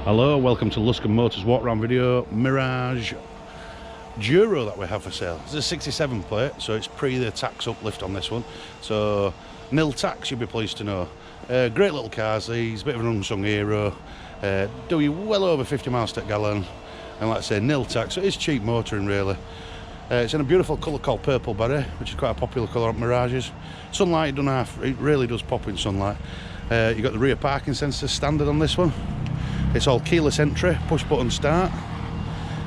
Hello, welcome to Luscombe Motors walk around video. Mirage Juro that we have for sale. It's a 67 plate, so it's pre the tax uplift on this one, so nil tax, you'll be pleased to know. Great little cars these, bit of an unsung hero, do you well over 50 miles per gallon, and like I say, nil tax, so it is cheap motoring really. It's in a beautiful colour called purple berry, which is quite a popular colour on Mirages. Sunlight, it really does pop in sunlight. You've got the rear parking sensors standard on this one. It's all keyless entry, push button start.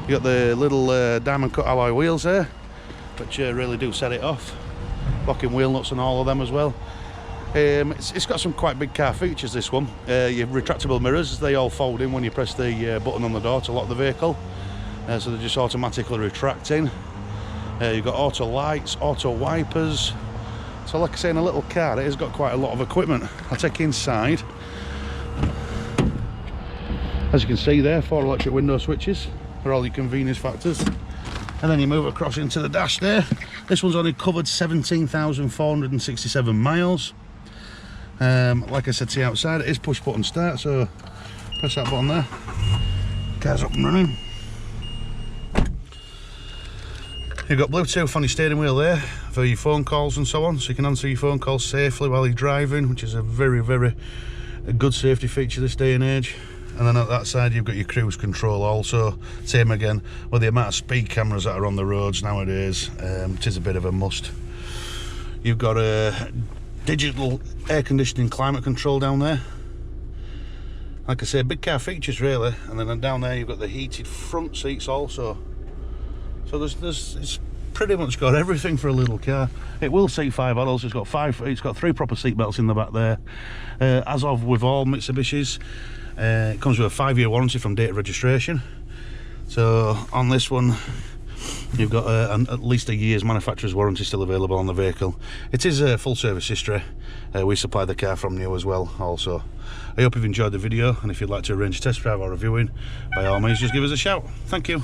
You got the little diamond cut alloy wheels there, which really do set it off. Locking wheel nuts and all of them as well. It's got some quite big car features, this one. Your retractable mirrors, they all fold in when you press the button on the door to lock the vehicle. So they're just automatically retracting. You've got auto lights, auto wipers. So like I say, in a little car, it has got quite a lot of equipment. I'll take you inside. As you can see there, 4 electric window switches for all your convenience factors. And then you move across into the dash there. This one's only covered 17,467 miles. Like I said to you outside, it is push button start, so press that button there. Car's up and running. You've got Bluetooth on your steering wheel there for your phone calls and so on, so you can answer your phone calls safely while you're driving, which is a very good safety feature this day and age. And then at that side you've got your cruise control also, same again with the amount of speed cameras that are on the roads nowadays. It is a bit of a must. You've got a digital air conditioning climate control down there. Like I say, big car features really. And then down there you've got the heated front seats also. So it's pretty much got everything for a little car. It will seat 5 adults. It's got 3 proper seat belts in the back there. As of with all Mitsubishis, it comes with a 5-year warranty from date of registration. So on this one you've got at least a year's manufacturer's warranty still available on the vehicle. It is a full service history. We supply the car from new as well also. I hope you've enjoyed the video, and if you'd like to arrange a test drive or reviewing, by all means just give us a shout. Thank you.